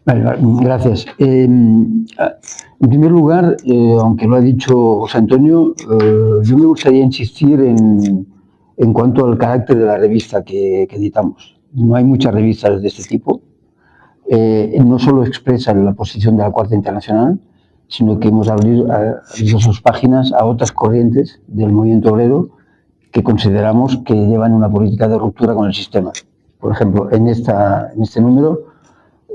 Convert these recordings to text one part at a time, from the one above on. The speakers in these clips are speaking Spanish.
Vale, vale, gracias. En primer lugar, aunque lo ha dicho José Antonio, yo me gustaría insistir en cuanto al carácter de la revista que editamos. No hay muchas revistas de este tipo. No solo expresan la posición de la Cuarta Internacional, sino que hemos abierto sus páginas a otras corrientes del movimiento obrero que consideramos que llevan una política de ruptura con el sistema. Por ejemplo, en este número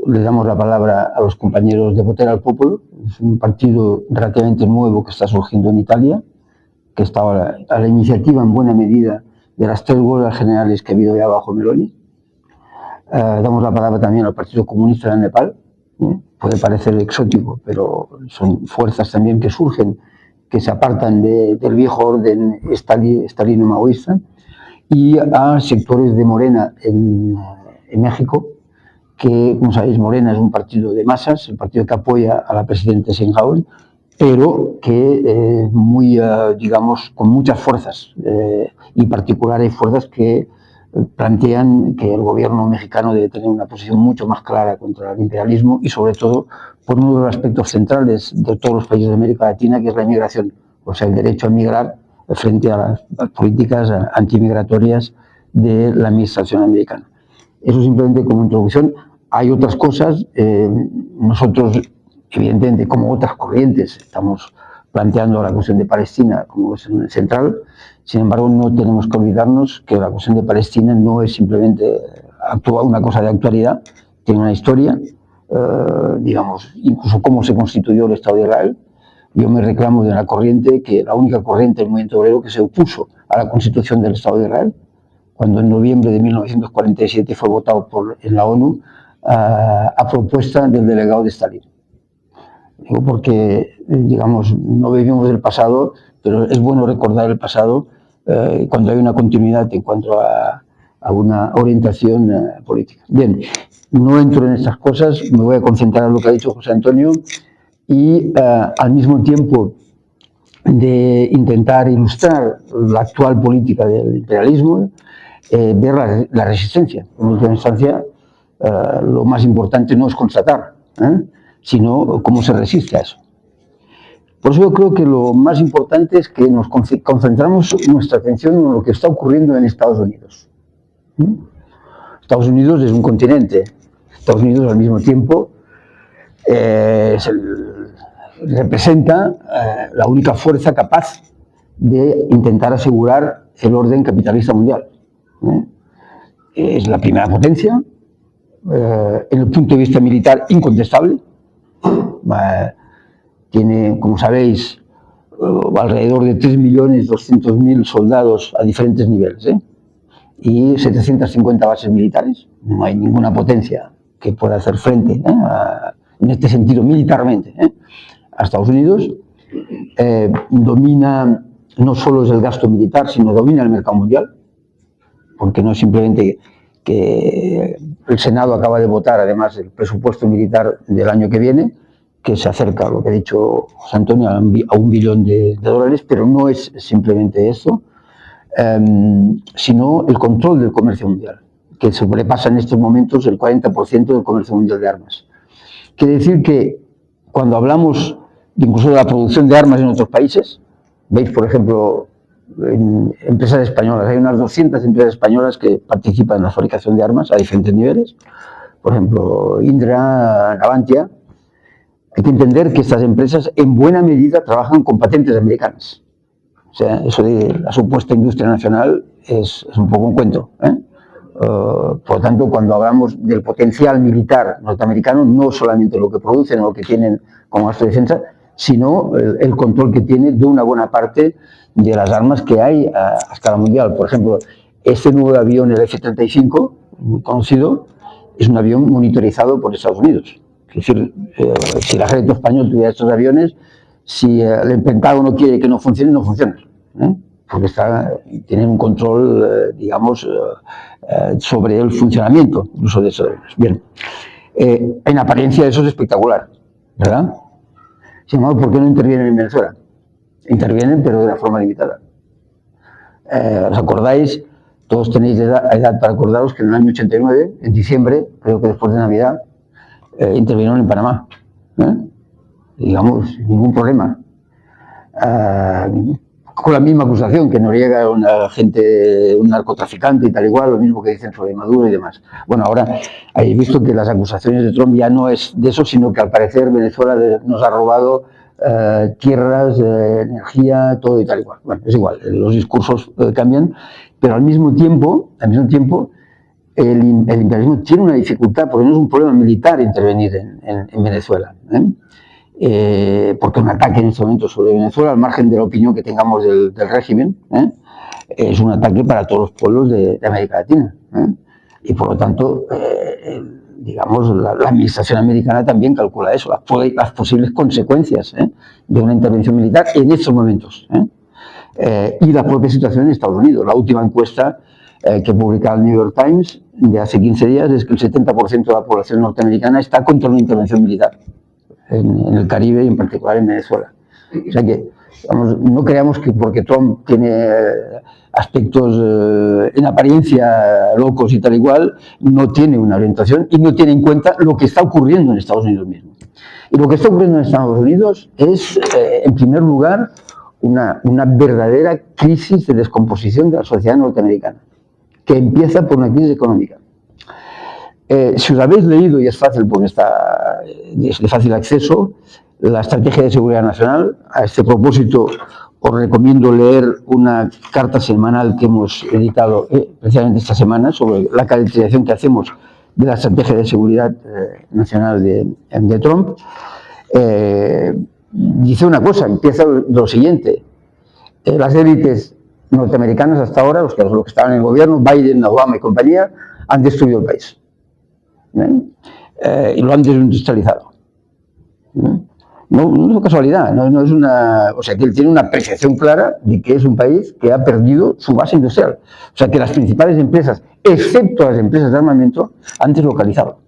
le damos la palabra a los compañeros de Votar al Popolo, es un partido relativamente nuevo que está surgiendo en Italia, que estaba a la iniciativa en buena medida de las 3 huelgas generales que ha habido ya bajo Meloni. Damos la palabra también al Partido Comunista de Nepal, puede parecer exótico, pero son fuerzas también que surgen, que se apartan del viejo orden estalino-maoísta, y a sectores de Morena en México, que, como sabéis, Morena es un partido de masas, el partido que apoya a la presidenta Sheinbaum, pero que muy, digamos, con muchas fuerzas, y particulares fuerzas que plantean que el gobierno mexicano debe tener una posición mucho más clara contra el imperialismo y, sobre todo, por uno de los aspectos centrales de todos los países de América Latina, que es la inmigración, o sea, el derecho a migrar frente a las políticas antimigratorias de la administración americana. Eso simplemente como introducción. Hay otras cosas, nosotros, evidentemente, como otras corrientes, estamos planteando la cuestión de Palestina como cuestión central. Sin embargo, no tenemos que olvidarnos que la cuestión de Palestina no es simplemente una cosa de actualidad, tiene una historia, digamos, incluso cómo se constituyó el Estado de Israel. Yo me reclamo de una corriente, que la única corriente del movimiento obrero que se opuso a la constitución del Estado de Israel, cuando en noviembre de 1947 fue votado en la ONU a propuesta del delegado de Stalin. Digo porque, digamos, no vivimos del pasado, pero es bueno recordar el pasado cuando hay una continuidad en cuanto a una orientación política. Bien, no entro en estas cosas, me voy a concentrar en lo que ha dicho José Antonio y al mismo tiempo de intentar ilustrar la actual política del imperialismo, ver la resistencia. En última instancia, lo más importante no es constatar, sino cómo se resiste a eso. Por eso yo creo que lo más importante es que nos concentramos nuestra atención en lo que está ocurriendo en Estados Unidos. Estados Unidos es un continente. Estados Unidos, al mismo tiempo, representa la única fuerza capaz de intentar asegurar el orden capitalista mundial. Es la primera potencia, en el punto de vista militar incontestable. Tiene, como sabéis, alrededor de 3.200.000 soldados a diferentes niveles, y 750 bases militares. No hay ninguna potencia que pueda hacer frente en este sentido militarmente a Estados Unidos. Domina, no solo es el gasto militar, sino domina el mercado mundial, porque no es simplemente que el Senado acaba de votar, además, el presupuesto militar del año que viene, que se acerca a lo que ha dicho José Antonio, a $1 billón, pero no es simplemente eso, sino el control del comercio mundial, que sobrepasa en estos momentos el 40% del comercio mundial de armas. Quiere decir que cuando hablamos incluso de la producción de armas en otros países, veis, por ejemplo, en empresas españolas, hay unas 200 empresas españolas que participan en la fabricación de armas a diferentes niveles, por ejemplo, Indra, Navantia. Hay que entender que estas empresas en buena medida trabajan con patentes americanas. O sea, eso de la supuesta industria nacional es un poco un cuento. Por lo tanto, cuando hablamos del potencial militar norteamericano, no solamente lo que producen o lo que tienen como gasto de defensa, sino el control que tiene de una buena parte de las armas que hay a escala mundial. Por ejemplo, este nuevo avión, el F-35, muy conocido, es un avión monitorizado por Estados Unidos. Es decir, si el ejército español tuviera estos aviones, si el Pentágono quiere que no funcionen, no funcionan, porque tienen un control, digamos, sobre el funcionamiento incluso de esos aviones. Bien, en apariencia eso es espectacular, ¿verdad? Sin embargo, ¿por qué no intervienen en Venezuela? Intervienen, pero de una forma limitada. ¿Os acordáis? Todos tenéis edad para acordaros que en el año 89, en diciembre, creo que después de Navidad, intervinieron en Panamá. Digamos, ningún problema. Con la misma acusación, que Noriega era un narcotraficante y tal igual, lo mismo que dicen sobre Maduro y demás. Bueno, ahora habéis visto que las acusaciones de Trump ya no es de eso, sino que al parecer Venezuela nos ha robado tierras, energía, todo y tal igual. Bueno, es igual, los discursos cambian, pero al mismo tiempo el imperialismo tiene una dificultad, porque no es un problema militar intervenir en Venezuela. Porque un ataque en este momento sobre Venezuela, al margen de la opinión que tengamos del régimen, es un ataque para todos los pueblos de América Latina. Y por lo tanto, digamos, la administración americana también calcula eso, las posibles consecuencias de una intervención militar en estos momentos. Y la propia situación en Estados Unidos. La última encuesta que publicaba el New York Times de hace 15 días es que el 70% de la población norteamericana está contra una intervención militar en el Caribe y en particular en Venezuela. O sea que, vamos, no creamos que porque Trump tiene aspectos en apariencia locos y tal igual, no tiene una orientación y no tiene en cuenta lo que está ocurriendo en Estados Unidos mismo. Y lo que está ocurriendo en Estados Unidos es, en primer lugar, una verdadera crisis de descomposición de la sociedad norteamericana, que empieza por una crisis económica. Si os habéis leído, y es fácil porque es de fácil acceso, la Estrategia de Seguridad Nacional, a este propósito os recomiendo leer una carta semanal que hemos editado precisamente esta semana sobre la caracterización que hacemos de la Estrategia de Seguridad Nacional de Trump. Dice una cosa, empieza lo siguiente: las élites norteamericanas hasta ahora, los que estaban en el gobierno, Biden, Obama y compañía, han destruido el país. Y lo han desindustrializado. No es casualidad, no es una. O sea, que él tiene una percepción clara de que es un país que ha perdido su base industrial. O sea, que las principales empresas, excepto las empresas de armamento, han deslocalizado.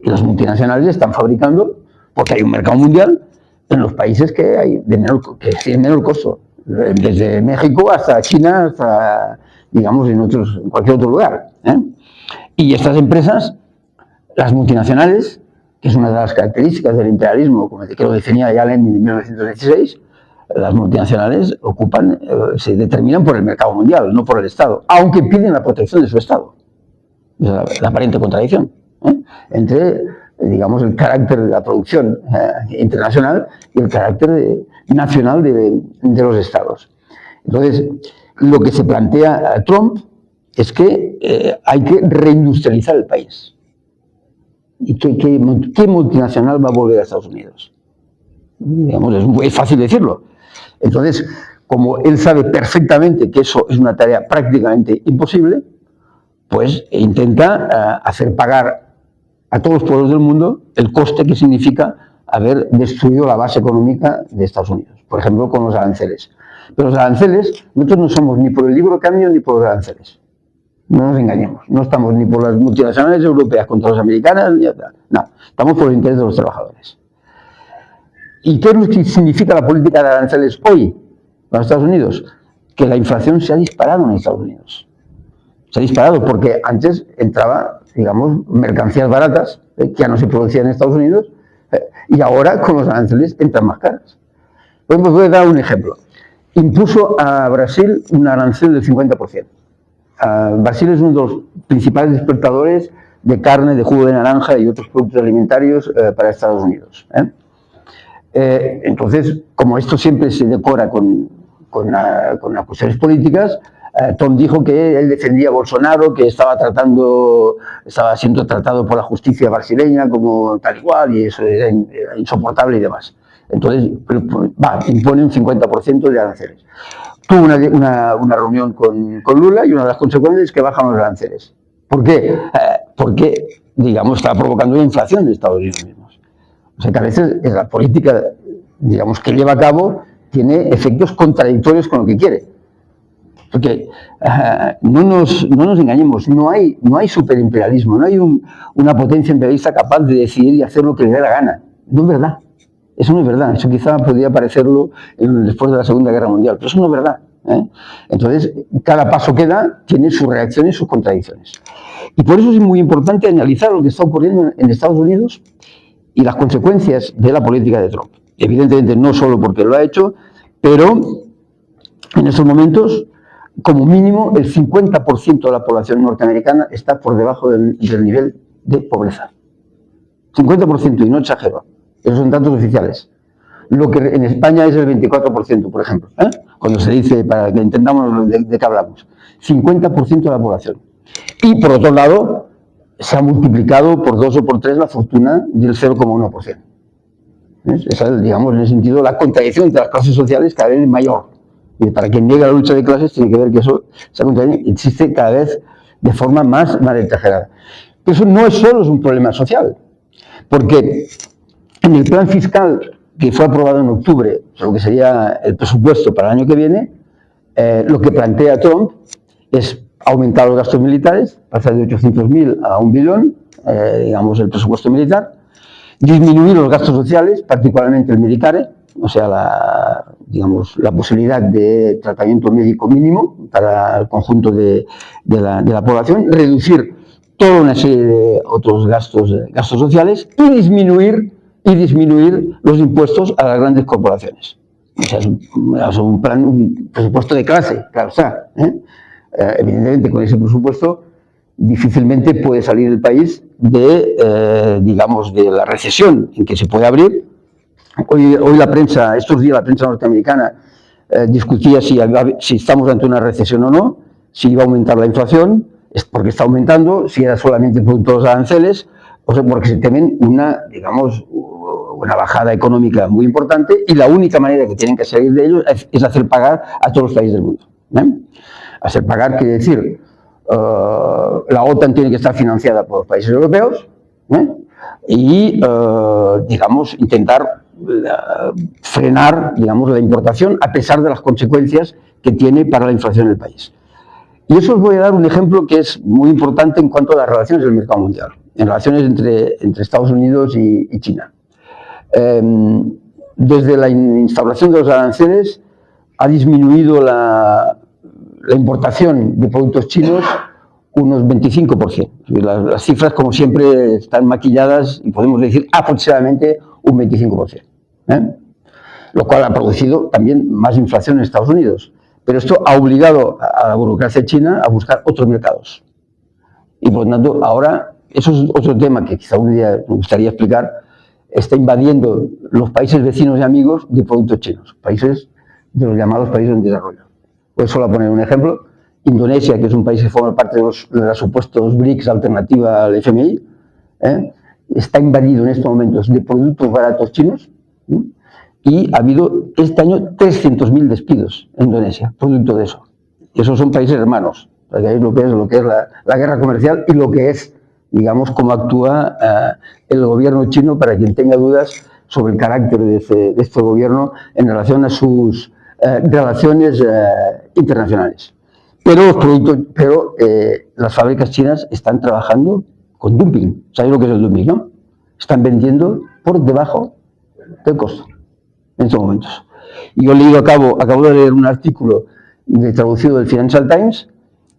Y las multinacionales están fabricando, porque hay un mercado mundial, en los países que tienen menor costo. Desde México hasta China, hasta, digamos, en cualquier otro lugar. Y estas empresas, las multinacionales, que es una de las características del imperialismo, como que lo definía ya Lenin en 1916, las multinacionales se determinan por el mercado mundial, no por el Estado, aunque piden la protección de su Estado. Es la aparente contradicción entre, digamos, el carácter de la producción internacional y el carácter nacional de los Estados. Entonces, lo que se plantea a Trump es que hay que reindustrializar el país. ¿Y qué multinacional va a volver a Estados Unidos? Digamos, es fácil decirlo. Entonces, como él sabe perfectamente que eso es una tarea prácticamente imposible, pues intenta hacer pagar a todos los pueblos del mundo el coste que significa haber destruido la base económica de Estados Unidos, por ejemplo, con los aranceles. Pero los aranceles, nosotros no somos ni por el libre cambio ni por los aranceles. No nos engañemos, no estamos ni por las multinacionales europeas contra las americanas, ni otra. No, estamos por el interés de los trabajadores. ¿Y qué es lo que significa la política de aranceles hoy en los Estados Unidos? Que la inflación se ha disparado en Estados Unidos. Se ha disparado porque antes entraba, digamos, mercancías baratas que ya no se producían en Estados Unidos y ahora con los aranceles entran más caras. Pues voy a dar un ejemplo. Impuso a Brasil un arancel del 50%. Brasil es uno de los principales exportadores de carne, de jugo de naranja y otros productos alimentarios para Estados Unidos. Entonces, como esto siempre se decora con cuestiones políticas, Tom dijo que él defendía a Bolsonaro, que estaba siendo tratado por la justicia brasileña como tal igual, y eso era insoportable y demás. Entonces, impone un 50% de aranceles. Tuvo una reunión con Lula y una de las consecuencias es que bajan los aranceles. ¿Por qué? Porque, digamos, estaba provocando una inflación en Estados Unidos mismos. O sea que a veces la política, digamos, que lleva a cabo tiene efectos contradictorios con lo que quiere. Porque no nos engañemos, no hay superimperialismo, no hay una potencia imperialista capaz de decidir y hacer lo que le dé la gana. No es verdad. Eso no es verdad. Eso quizá podría parecerlo después de la Segunda Guerra Mundial, pero eso no es verdad. ¿eh? Entonces, cada paso que da tiene sus reacciones y sus contradicciones. Y por eso es muy importante analizar lo que está ocurriendo en Estados Unidos y las consecuencias de la política de Trump. Evidentemente no solo porque lo ha hecho, pero en estos momentos, como mínimo, el 50% de la población norteamericana está por debajo del nivel de pobreza. 50%, y no exagero. Esos son datos oficiales. Lo que en España es el 24%, por ejemplo, ¿eh? Cuando se dice, para que entendamos de qué hablamos. 50% de la población. Y, por otro lado, se ha multiplicado por 2 o por 3 la fortuna del 0,1%. Esa es, digamos, en ese sentido, la contradicción entre las clases sociales cada vez es mayor. Y para quien niega la lucha de clases, tiene que ver que esa contradicción existe cada vez de forma más exagerada. Pero eso no es solo un problema social, porque en el plan fiscal que fue aprobado en octubre, lo que sería el presupuesto para el año que viene, lo que plantea Trump es aumentar los gastos militares, pasar de 800.000 a 1 billón, digamos, el presupuesto militar, disminuir los gastos sociales, particularmente el Medicare, o sea, la posibilidad de tratamiento médico mínimo para el conjunto de la población, reducir toda una serie de otros gastos sociales y disminuir los impuestos a las grandes corporaciones. O sea, es un presupuesto de clase, claro está, ¿eh? Evidentemente, con ese presupuesto difícilmente puede salir el país digamos, de la recesión en que se puede abrir. Hoy la prensa, estos días la prensa norteamericana discutía si estamos ante una recesión o no, si iba a aumentar la inflación, es porque está aumentando, si era solamente producto de los aranceles, o sea, porque se temen digamos, una bajada económica muy importante, y la única manera que tienen que salir de ello es hacer pagar a todos los países del mundo, ¿eh? Hacer pagar quiere decir, la OTAN tiene que estar financiada por los países europeos, ¿eh? Y, digamos, intentar frenar, digamos, la importación a pesar de las consecuencias que tiene para la inflación en el país. Y eso os voy a dar un ejemplo que es muy importante en cuanto a las relaciones del mercado mundial, en relaciones entre Estados Unidos y China. Desde la instauración de los aranceles ha disminuido la importación de productos chinos unos 25%. Las cifras, como siempre, están maquilladas y podemos decir aproximadamente un 25%. Lo cual ha producido también más inflación en Estados Unidos. Pero esto ha obligado a la burocracia china a buscar otros mercados. Y por lo tanto, ahora, eso es otro tema que quizá un día me gustaría explicar, está invadiendo los países vecinos y amigos de productos chinos, países de los llamados países en desarrollo. Voy solo a poner un ejemplo. Indonesia, que es un país que forma parte de los supuestos BRICS alternativa al FMI, está invadido en estos momentos de productos baratos chinos, y ha habido este año 300.000 despidos en Indonesia, producto de eso. Y esos son países hermanos, para que veáis lo que es la guerra comercial y lo que es, digamos, cómo actúa el gobierno chino, para quien tenga dudas sobre el carácter de este gobierno en relación a sus relaciones internacionales. Pero las fábricas chinas están trabajando con dumping. ¿Sabéis lo que es el dumping, no? Están vendiendo por debajo del costo en estos momentos. Y yo acabo de leer un artículo traducido del Financial Times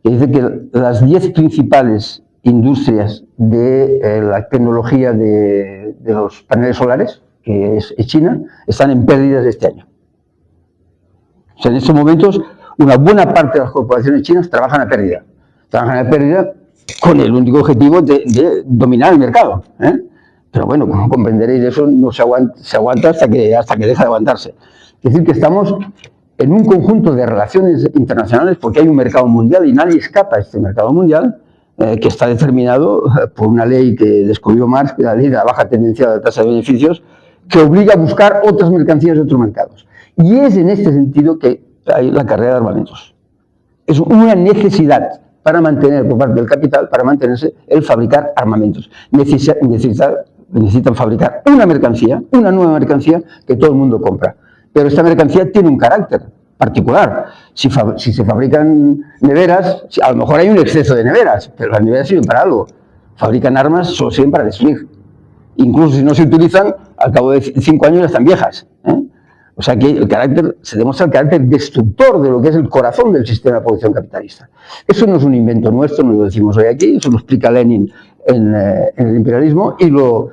que dice que las 10 principales industrias de la tecnología de los paneles solares, que es China, están en pérdidas este año. O sea, en estos momentos, una buena parte de las corporaciones chinas trabajan a pérdida. Trabajan a pérdida con el único objetivo de dominar el mercado, ¿eh? Pero bueno, como comprenderéis, eso no se aguanta hasta que deja de aguantarse. Es decir, que estamos en un conjunto de relaciones internacionales, porque hay un mercado mundial y nadie escapa a este mercado mundial, que está determinado por una ley que descubrió Marx, que es la ley de la baja tendencia de la tasa de beneficios, que obliga a buscar otras mercancías de otros mercados. Y es en este sentido que hay la carrera de armamentos. Es una necesidad para mantener, por parte del capital, para mantenerse el fabricar armamentos. Necesitan fabricar una nueva mercancía que todo el mundo compra. Pero esta mercancía tiene un carácter particular. Si se fabrican neveras, a lo mejor hay un exceso de neveras, pero las neveras sirven para algo. Fabrican armas, solo sirven para destruir. Incluso si no se utilizan, al cabo de 5 años ya están viejas, ¿eh? O sea que se demuestra el carácter destructor de lo que es el corazón del sistema de producción capitalista. Eso no es un invento nuestro, no lo decimos hoy aquí, eso lo explica Lenin en el imperialismo y lo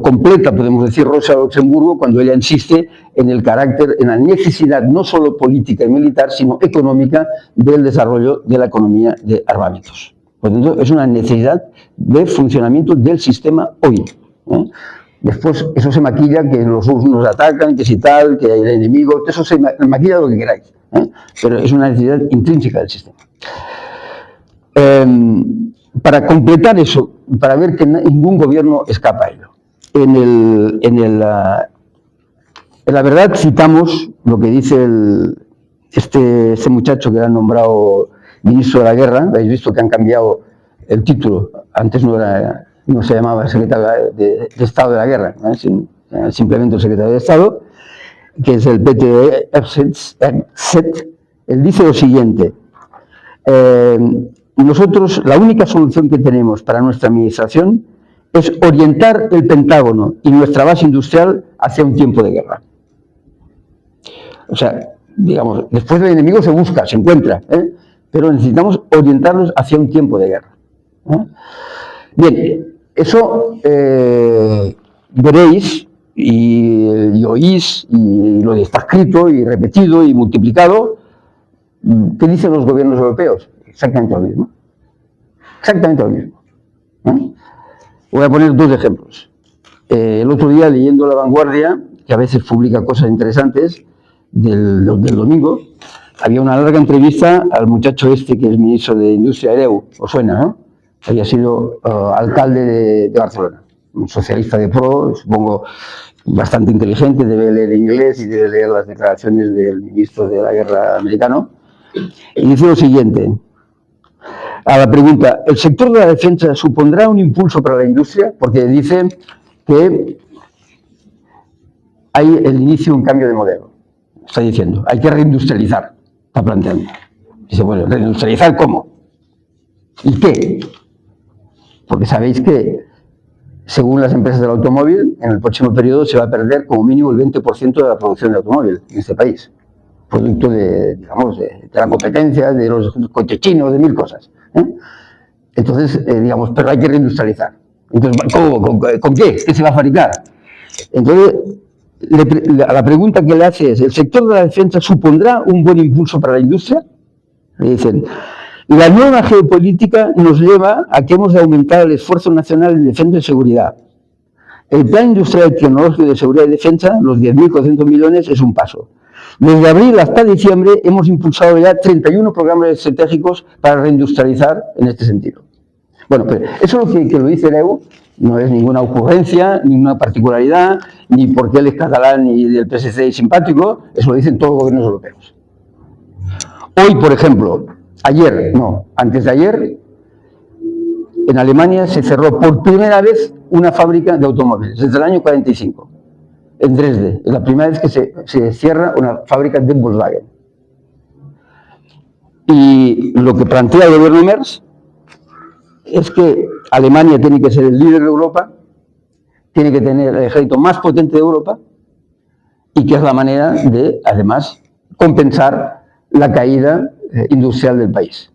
completa, podemos decir, Rosa Luxemburgo cuando ella insiste en el carácter, en la necesidad no solo política y militar, sino económica del desarrollo de la economía de armamentos. Por lo tanto, es una necesidad de funcionamiento del sistema hoy. Después eso se maquilla, que los rusos nos atacan, que si tal, que hay el enemigo, eso se maquilla lo que queráis, pero es una necesidad intrínseca del sistema. Para completar eso, para ver que ningún gobierno escapa a ello, en la verdad citamos lo que dice este muchacho que le han nombrado ministro de la guerra. Habéis visto que han cambiado el título, antes no se llamaba secretario de Estado de la Guerra, simplemente el secretario de Estado, que es el Peter Hegseth. Él dice lo siguiente: nosotros, la única solución que tenemos para nuestra administración es orientar el Pentágono y nuestra base industrial hacia un tiempo de guerra. O sea, digamos, después del enemigo se busca, se encuentra, pero necesitamos orientarlos hacia un tiempo de guerra. Bien, eso veréis y oís, y lo está escrito y repetido y multiplicado. ¿Qué dicen los gobiernos europeos? Exactamente lo mismo. Exactamente lo mismo. Voy a poner dos ejemplos. El otro día, leyendo La Vanguardia, que a veces publica cosas interesantes, del domingo, había una larga entrevista al muchacho este que es ministro de Industria, Hereu, os suena, ¿no? Había sido alcalde de Barcelona, un socialista de pro, supongo bastante inteligente, debe leer inglés y debe leer las declaraciones del ministro de la guerra americano, y dice lo siguiente, a la pregunta, ¿el sector de la defensa supondrá un impulso para la industria? Porque dice que hay el inicio de un cambio de modelo, está diciendo, hay que reindustrializar, está planteando. Dice, bueno, ¿reindustrializar cómo? ¿Y qué? Porque sabéis que, según las empresas del automóvil, en el próximo periodo se va a perder como mínimo el 20% de la producción de automóvil en este país. Producto de, digamos, de la competencia, de los coches chinos, de mil cosas. Entonces, digamos, pero hay que reindustrializar. Entonces, ¿cómo? ¿Con qué? ¿Qué se va a fabricar? Entonces, la pregunta que le hace es, ¿el sector de la defensa supondrá un buen impulso para la industria? Le dicen, la nueva geopolítica nos lleva a que hemos de aumentar el esfuerzo nacional en defensa y seguridad. El Plan Industrial y Tecnológico de Seguridad y Defensa, los 10.400 millones, es un paso. Desde abril hasta diciembre hemos impulsado ya 31 programas estratégicos para reindustrializar en este sentido. Bueno, pero eso es lo que lo dice Hereu, no es ninguna ocurrencia, ninguna particularidad, ni porque él es catalán ni del PSC y simpático, eso lo dicen todos los gobiernos europeos. Hoy, por ejemplo, antes de ayer, en Alemania se cerró por primera vez una fábrica de automóviles, desde el año 45, en Dresde. Es la primera vez que se cierra una fábrica de Volkswagen. Y lo que plantea el gobierno Merz es que Alemania tiene que ser el líder de Europa, tiene que tener el ejército más potente de Europa y que es la manera de, además, compensar la caída industrial del país.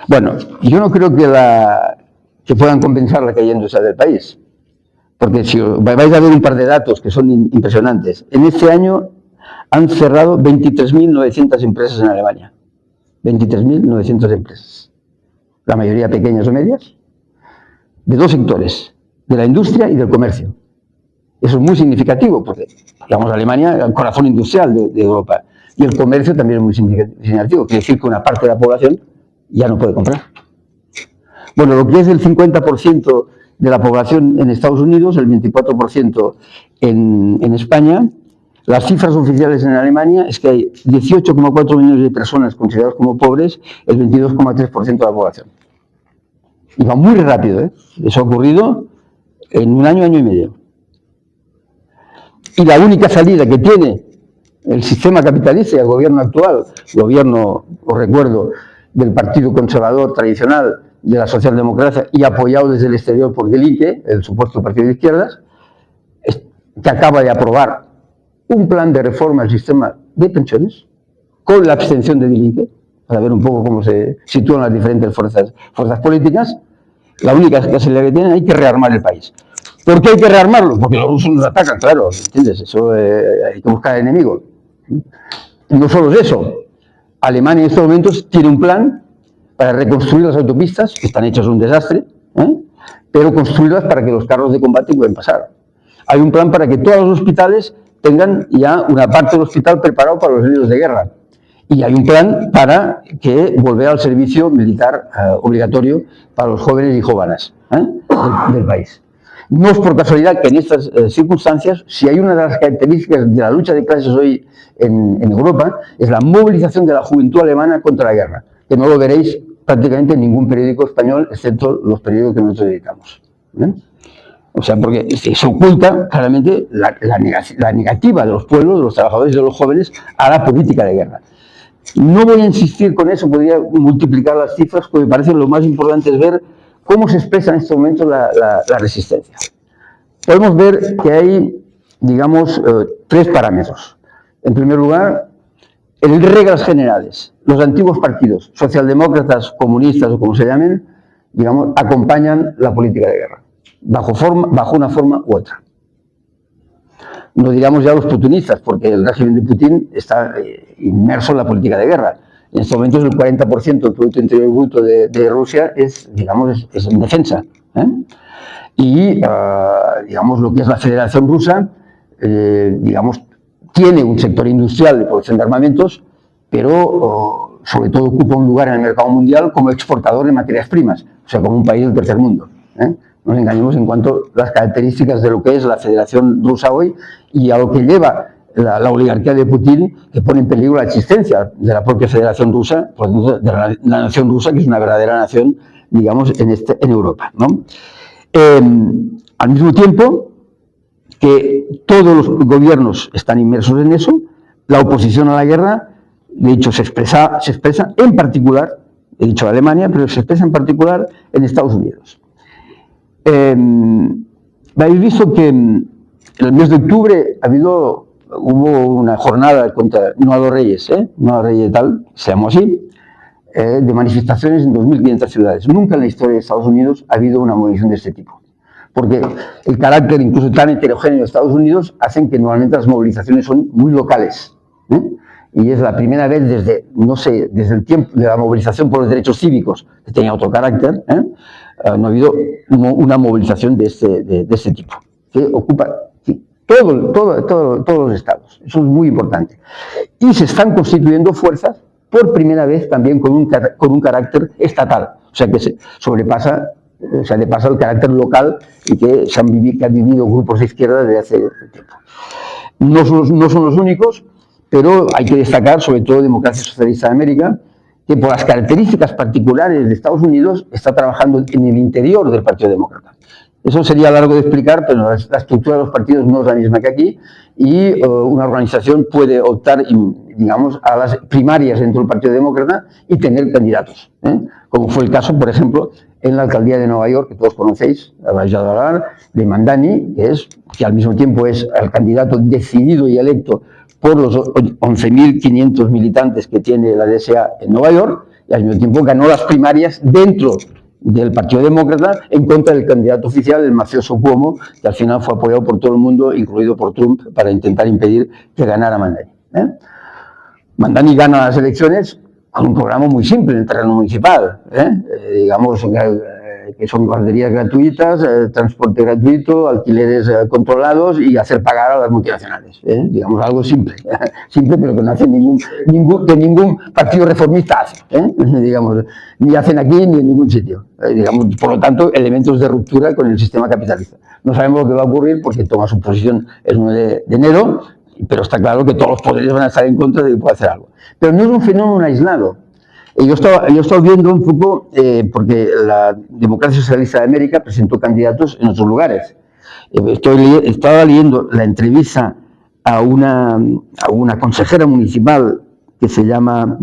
Bueno, yo no creo que puedan compensar la caída industrial del país, porque si vais a ver un par de datos que son impresionantes. En este año han cerrado 23.900 empresas en Alemania. 23.900 empresas. La mayoría pequeñas o medias, de dos sectores, de la industria y del comercio. Eso es muy significativo, porque, digamos, Alemania es el corazón industrial de Europa. Y el comercio también es muy significativo. Quiere decir que una parte de la población ya no puede comprar. Bueno, lo que es el 50% de la población en Estados Unidos, el 24% en España, las cifras oficiales en Alemania es que hay 18,4 millones de personas consideradas como pobres, el 22,3% de la población. Y va muy rápido, ¿eh? Eso ha ocurrido en un año, año y medio. Y la única salida que tiene el sistema capitalista y el gobierno actual, gobierno, os recuerdo, del Partido Conservador tradicional, de la socialdemocracia y apoyado desde el exterior por Die Linke, el supuesto partido de izquierdas, que acaba de aprobar un plan de reforma del sistema de pensiones con la abstención de Die, para ver un poco cómo se sitúan las diferentes fuerzas políticas. La única casualidad que tienen, hay que rearmar el país. ¿Por qué hay que rearmarlo? Porque los rusos nos atacan, claro, ¿entiendes? Eso hay que buscar enemigos. No solo es eso. Alemania en estos momentos tiene un plan para reconstruir las autopistas, que están hechas un desastre, pero construirlas para que los carros de combate puedan pasar. Hay un plan para que todos los hospitales tengan ya una parte del hospital preparado para los heridos de guerra. Y hay un plan para que volver al servicio militar obligatorio para los jóvenes y jóvenes del país. No es por casualidad que en estas circunstancias, si hay una de las características de la lucha de clases hoy en Europa, es la movilización de la juventud alemana contra la guerra, que no lo veréis prácticamente en ningún periódico español, excepto los periódicos que nosotros editamos. O sea, porque se oculta claramente la negativa de los pueblos, de los trabajadores y de los jóvenes a la política de guerra. No voy a insistir con eso, podría multiplicar las cifras, porque me parece lo más importante es ver cómo se expresa en este momento la resistencia. Podemos ver que hay, digamos, tres parámetros. En primer lugar, en reglas generales, los antiguos partidos, socialdemócratas, comunistas o como se llamen, digamos, acompañan la política de guerra, bajo una forma u otra. No digamos ya los putinistas, porque el régimen de Putin está inmerso en la política de guerra. En estos momentos el 40% del Producto Interior Bruto de Rusia es, digamos, es en defensa. Y, digamos, lo que es la Federación Rusa, digamos, tiene un sector industrial de producción de armamentos, pero sobre todo ocupa un lugar en el mercado mundial como exportador de materias primas, o sea, como un país del tercer mundo. No nos engañemos en cuanto a las características de lo que es la Federación Rusa hoy y a lo que lleva la oligarquía de Putin, que pone en peligro la existencia de la propia Federación Rusa, por lo tanto, de la nación rusa, que es una verdadera nación, digamos, en Europa, ¿no? Al mismo tiempo que todos los gobiernos están inmersos en eso, la oposición a la guerra, de hecho, se expresa en particular, he dicho Alemania, pero se expresa en particular en Estados Unidos. Habéis visto que en el mes de octubre hubo una jornada contra no a los reyes, no a los reyes tal, se llamó así, de manifestaciones en 2.500 ciudades. Nunca en la historia de Estados Unidos ha habido una movilización de este tipo, porque el carácter incluso tan heterogéneo de Estados Unidos hacen que normalmente las movilizaciones son muy locales. Y es la primera vez desde, no sé, desde el tiempo de la movilización por los derechos cívicos, que tenía otro carácter, no ha habido una movilización de este tipo, que ocupa todos los estados. Eso es muy importante. Y se están constituyendo fuerzas por primera vez también con un carácter estatal, o sea que se sobrepasa, o sea, le pasa el carácter local y que han vivido grupos de izquierda desde hace tiempo. No son los únicos, pero hay que destacar, sobre todo, Democracia Socialista de América, que por las características particulares de Estados Unidos está trabajando en el interior del Partido Demócrata. Eso sería largo de explicar, pero la estructura de los partidos no es la misma que aquí y una organización puede optar, digamos, a las primarias dentro del Partido Demócrata y tener candidatos, como fue el caso, por ejemplo, en la alcaldía de Nueva York, que todos conocéis, de Mandani, que al mismo tiempo es el candidato decidido y electo por los 11.500 militantes que tiene la DSA en Nueva York, y al mismo tiempo ganó las primarias dentro del Partido Demócrata en contra del candidato oficial, el mafioso Cuomo, que al final fue apoyado por todo el mundo, incluido por Trump, para intentar impedir que ganara Mandani. Mandani gana las elecciones con un programa muy simple en el terreno municipal, digamos, que son guarderías gratuitas, transporte gratuito, alquileres controlados y hacer pagar a las multinacionales. Digamos, algo simple, simple, pero que no hace ningún partido reformista hace, digamos, ni hacen aquí ni en ningún sitio. Digamos, por lo tanto, elementos de ruptura con el sistema capitalista. No sabemos lo que va a ocurrir porque toma su posición el 1 de enero, pero está claro que todos los poderes van a estar en contra de que pueda hacer algo. Pero no es un fenómeno aislado. Yo estaba viendo un poco, porque la Democracia Socialista de América presentó candidatos en otros lugares. Estaba leyendo la entrevista a una consejera municipal que se llama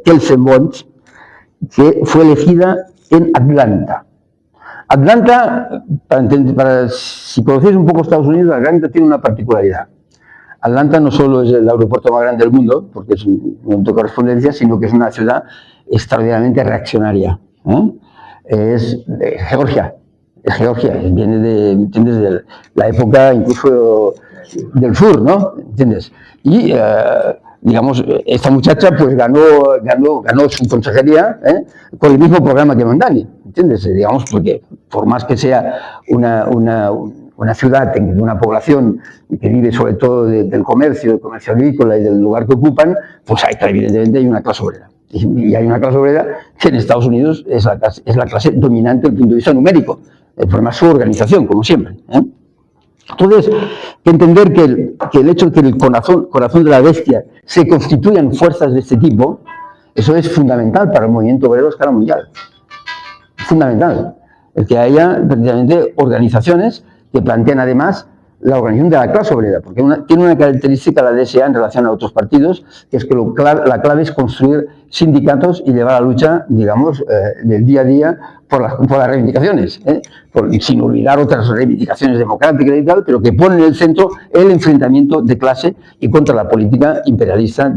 Kelsen Bonds, que fue elegida en Atlanta. Atlanta, si conocéis un poco Estados Unidos, Atlanta tiene una particularidad. Atlanta no solo es el aeropuerto más grande del mundo, porque es un momento de correspondencia, sino que es una ciudad extraordinariamente reaccionaria. Es Georgia, viene de, ¿entiendes?, de la época incluso del sur, ¿no? ¿Entiendes? Y, digamos, esta muchacha pues ganó su consejería con el mismo programa que Mandani, ¿entiendes? Digamos, porque por más que sea una ciudad de una población que vive sobre todo del comercio agrícola y del lugar que ocupan, pues evidentemente hay una clase obrera. Y hay una clase obrera que en Estados Unidos es la clase dominante desde el punto de vista numérico. El problema es su organización, como siempre. Entonces, hay que entender que el hecho de que el corazón de la bestia se constituyan fuerzas de este tipo, eso es fundamental para el movimiento obrero a escala mundial. Fundamental. El que haya precisamente organizaciones que plantean además la organización de la clase obrera, porque tiene una característica la DSA en relación a otros partidos, que es que la clave es construir sindicatos y llevar la lucha, digamos, del día a día por las reivindicaciones, sin olvidar otras reivindicaciones democráticas y tal, pero que ponen en el centro el enfrentamiento de clase y contra la política imperialista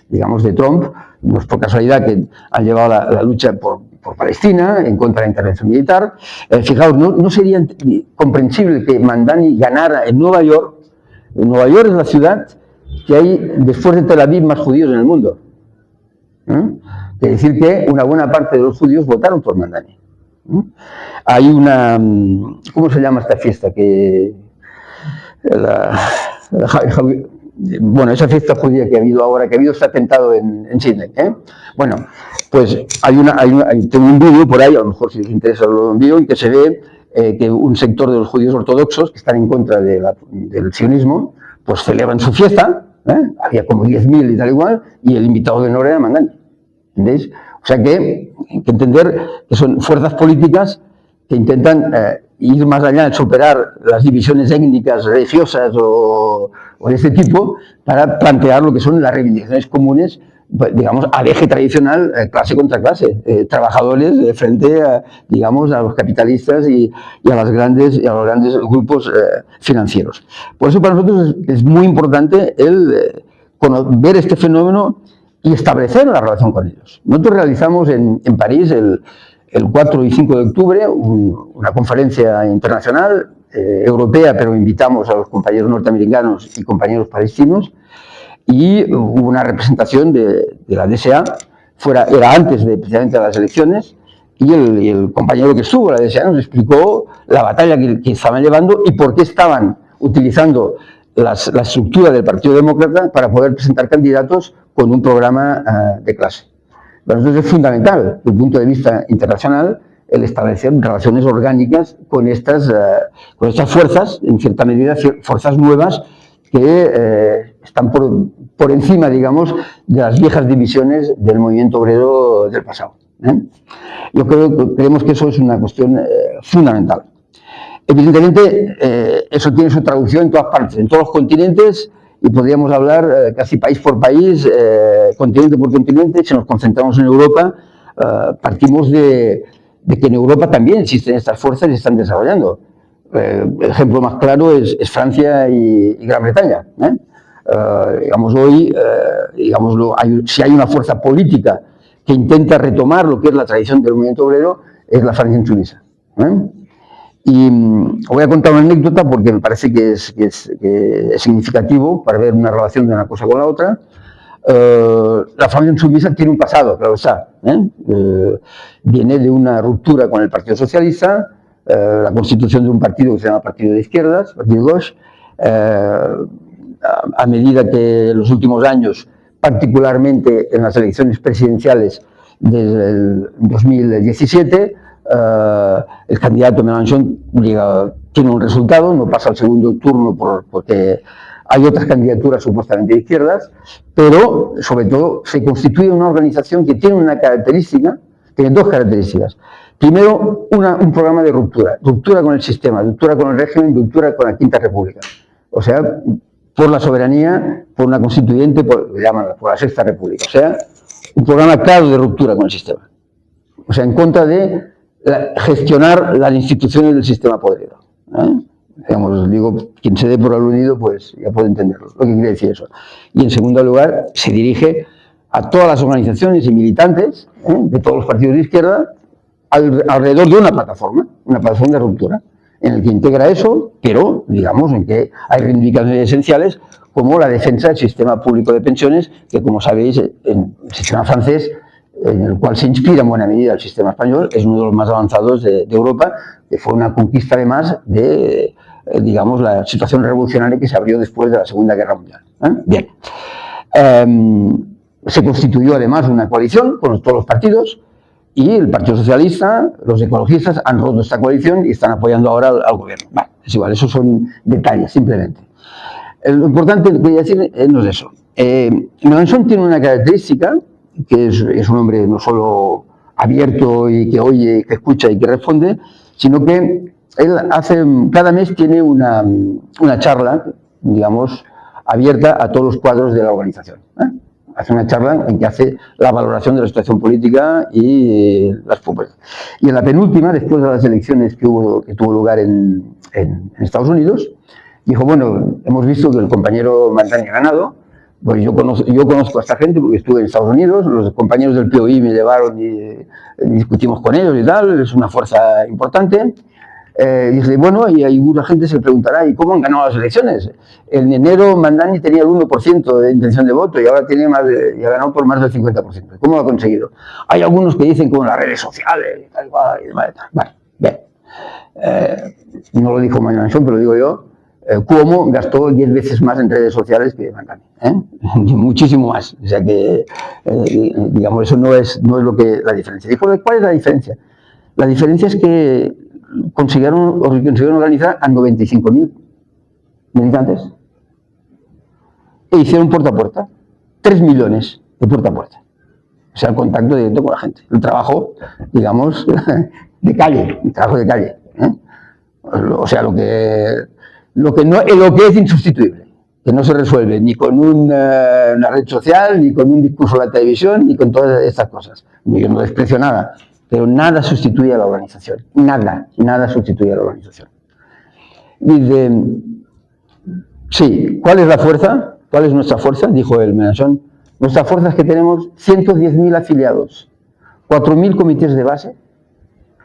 digamos, de Trump. No es por casualidad que han llevado la lucha por Palestina, en contra de la intervención militar. Fijaos, no sería comprensible que Mandani ganara en Nueva York. Nueva York es la ciudad que hay, después de Tel Aviv, más judíos en el mundo. Es decir, que una buena parte de los judíos votaron por Mandani. Hay una... ¿Cómo se llama esta fiesta? Bueno, esa fiesta judía que ha habido ahora, que ha habido este atentado en Sydney. Bueno, pues tengo un vídeo por ahí, a lo mejor si os interesa lo envío, en que se ve que un sector de los judíos ortodoxos que están en contra del sionismo, pues celebran su fiesta, había como 10.000 y tal igual, y el invitado de honor era Mandani. ¿Entendéis? O sea que hay que entender que son fuerzas políticas que intentan ir más allá de superar las divisiones étnicas, religiosas o de este tipo, para plantear lo que son las reivindicaciones comunes, digamos, al eje tradicional, clase contra clase, trabajadores frente a, digamos, a los capitalistas y a los grandes grupos financieros. Por eso para nosotros es muy importante ver este fenómeno y establecer una relación con ellos. Nosotros realizamos en París el 4 y 5 de octubre una conferencia internacional europea, pero invitamos a los compañeros norteamericanos y compañeros palestinos, y hubo una representación de la DSA, era antes precisamente de las elecciones, y el compañero que estuvo en la DSA nos explicó la batalla que estaban llevando y por qué estaban utilizando la estructura del Partido Demócrata para poder presentar candidatos con un programa de clase. Para nosotros es fundamental, desde el punto de vista internacional, el establecer relaciones orgánicas con estas fuerzas, en cierta medida, fuerzas nuevas que están por encima, digamos, de las viejas divisiones del movimiento obrero del pasado. Creemos que eso es una cuestión fundamental. Evidentemente, eso tiene su traducción en todas partes, en todos los continentes, y podríamos hablar casi país por país, continente por continente. Si nos concentramos en Europa, partimos de que en Europa también existen estas fuerzas y se están desarrollando. El ejemplo más claro es Francia y Gran Bretaña. Digamos, hoy, si hay una fuerza política que intenta retomar lo que es la tradición del movimiento obrero, es la Francia insumisa. Y voy a contar una anécdota porque me parece que es significativo para ver una relación de una cosa con la otra. La Francia insumisa tiene un pasado, claro está. Viene de una ruptura con el Partido Socialista, la constitución de un partido que se llama Partido de Izquierdas, Partido Gauche, a medida que en los últimos años, particularmente en las elecciones presidenciales desde el 2017, el candidato Mélenchon tiene un resultado, no pasa al segundo turno porque hay otras candidaturas supuestamente de izquierdas, pero sobre todo se constituye una organización que tiene una característica, tiene dos características. Primero, un programa de ruptura con el sistema, ruptura con el régimen, ruptura con la Quinta República. O sea, por la soberanía, por una constituyente, por la Sexta República. O sea, un programa claro de ruptura con el sistema. O sea, en contra de gestionar las instituciones del sistema podrido. Digamos, digo, quien se dé por aludido, pues ya puede entenderlo, lo que quiere decir eso. Y en segundo lugar, se dirige a todas las organizaciones y militantes de todos los partidos de izquierda alrededor de una plataforma de ruptura, en el que integra eso, pero, digamos, en que hay reivindicaciones esenciales como la defensa del sistema público de pensiones, que, como sabéis, en el sistema francés, en el cual se inspira en buena medida el sistema español, es uno de los más avanzados de Europa, que fue una conquista además de, digamos, la situación revolucionaria que se abrió después de la Segunda Guerra Mundial. Bien. Se constituyó además una coalición con todos los partidos y el Partido Socialista, los ecologistas han roto esta coalición y están apoyando ahora al gobierno. Vale, es igual, esos son detalles simplemente. Lo importante que voy a decir no es eso. Mélenchon tiene una característica, que es un hombre no solo abierto y que oye, que escucha y que responde, sino que él cada mes tiene una charla, digamos, abierta a todos los cuadros de la organización. Hace una charla en que hace la valoración de la situación política y las propuestas. Y en la penúltima, después de las elecciones que tuvo lugar en Estados Unidos, dijo, bueno, hemos visto que el compañero Mandani ha ganado, pues yo conozco a esta gente porque estuve en Estados Unidos, los compañeros del POI me llevaron y discutimos con ellos y tal, es una fuerza importante. Dice, bueno, y hay mucha gente se preguntará, ¿y cómo han ganado las elecciones? En enero Mandani tenía el 1% de intención de voto y ahora tiene y ha ganado por más del 50%. ¿Cómo lo ha conseguido? Hay algunos que dicen con las redes sociales y tal, y demás. Bueno, bien. No lo dijo Mélenchon, pero lo digo yo. Cuomo gastó 10 veces más en redes sociales que Mandani, muchísimo más. O sea que, digamos, eso no es la diferencia. Dijo, ¿cuál es la diferencia? La diferencia es que consiguieron organizar a 95.000 militantes e hicieron puerta a puerta, 3 millones de puerta a puerta. O sea, el contacto directo con la gente, el trabajo, digamos, de calle, el trabajo de calle. O sea, lo que es insustituible, que no se resuelve ni con una red social, ni con un discurso de la televisión, ni con todas estas cosas. Yo no desprecio nada, pero nada sustituye a la organización. Nada sustituye a la organización. Dice, sí, ¿cuál es la fuerza? ¿Cuál es nuestra fuerza? Dijo el Mélenchon. Nuestra fuerza es que tenemos 110.000 afiliados, 4.000 comités de base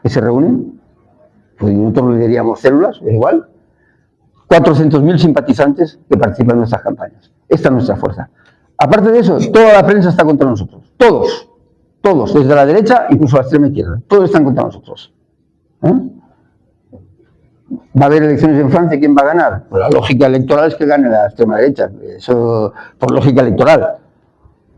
que se reúnen, pues nosotros le diríamos células, es igual, 400.000 simpatizantes que participan en nuestras campañas. Esta es nuestra fuerza. Aparte de eso, toda la prensa está contra nosotros. Todos, desde la derecha, incluso la extrema izquierda. Todos están contra nosotros. ¿Va a haber elecciones en Francia? ¿Quién va a ganar? Pues la lógica electoral es que gane la extrema derecha. Eso por lógica electoral.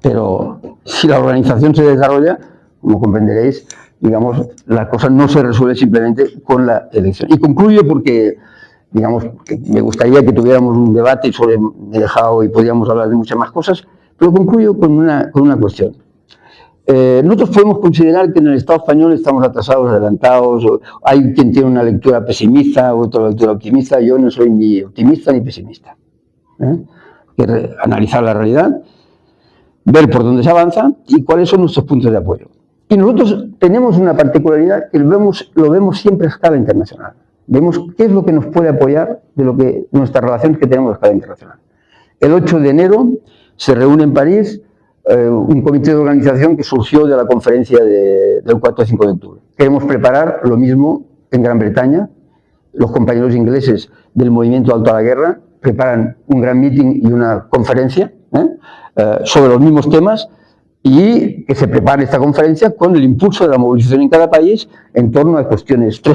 Pero si la organización se desarrolla, como comprenderéis, digamos, la cosa no se resuelve simplemente con la elección. Y concluyo porque, digamos, que me gustaría que tuviéramos un debate sobre me he dejado y podríamos hablar de muchas más cosas, pero concluyo con una cuestión. Nosotros podemos considerar que en el Estado español estamos atrasados, adelantados, hay quien tiene una lectura pesimista, otra lectura optimista. Yo no soy ni optimista ni pesimista. Analizar la realidad, ver por dónde se avanza y cuáles son nuestros puntos de apoyo. Y nosotros tenemos una particularidad que lo vemos siempre a escala internacional. Vemos qué es lo que nos puede apoyar de nuestras relaciones que tenemos a escala internacional. El 8 de enero se reúne en París un comité de organización que surgió de la conferencia del 4 y 5 de octubre. Queremos preparar lo mismo en Gran Bretaña. Los compañeros ingleses del movimiento Alto a la Guerra preparan un gran meeting y una conferencia sobre los mismos temas y que se prepare esta conferencia con el impulso de la movilización en cada país en torno a tres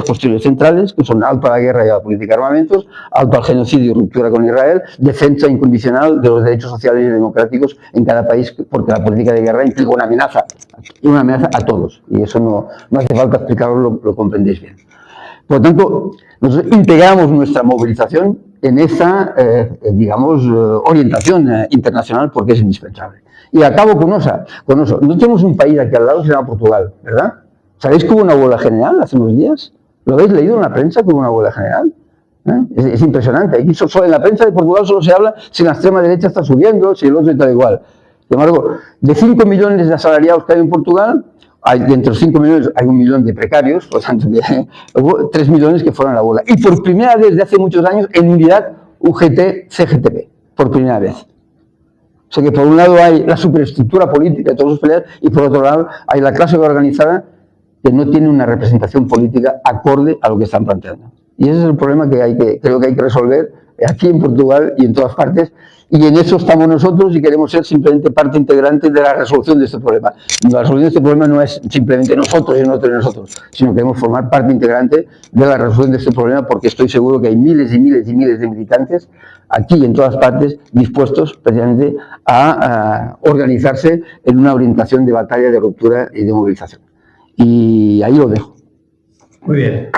cuestiones centrales, que son alto a la guerra y a la política de armamentos, alto al genocidio y ruptura con Israel, defensa incondicional de los derechos sociales y democráticos en cada país, porque la política de guerra implica una amenaza a todos, y eso no hace falta explicarlo, lo comprendéis bien. Por lo tanto, nosotros integramos nuestra movilización en esa, digamos, orientación internacional porque es indispensable. Y acabo con osa. No tenemos un país aquí al lado que se llama Portugal, ¿verdad? ¿Sabéis que hubo una huelga general hace unos días? ¿Lo habéis leído en la prensa que hubo una huelga general? Es impresionante. Aquí en la prensa de Portugal solo se habla si la extrema derecha está subiendo, si el otro está igual. Sin embargo, de 5 millones de asalariados que hay en Portugal, de entre los 5 millones hay 1 millón de precarios, por tanto, hubo 3 millones que fueron a la huelga. Y por primera vez desde hace muchos años, en unidad UGT-CGTB, por primera vez. O sea que por un lado hay la superestructura política de todos los peleas y por otro lado hay la clase organizada que no tiene una representación política acorde a lo que están planteando. Y ese es el problema que creo que hay que resolver aquí en Portugal y en todas partes, y en eso estamos nosotros y queremos ser simplemente parte integrante de la resolución de este problema. La resolución de este problema no es simplemente nosotros y nosotros, sino que queremos formar parte integrante de la resolución de este problema porque estoy seguro que hay miles y miles y miles de militantes aquí y en todas partes dispuestos precisamente a organizarse en una orientación de batalla, de ruptura y de movilización. Y ahí lo dejo. Muy bien.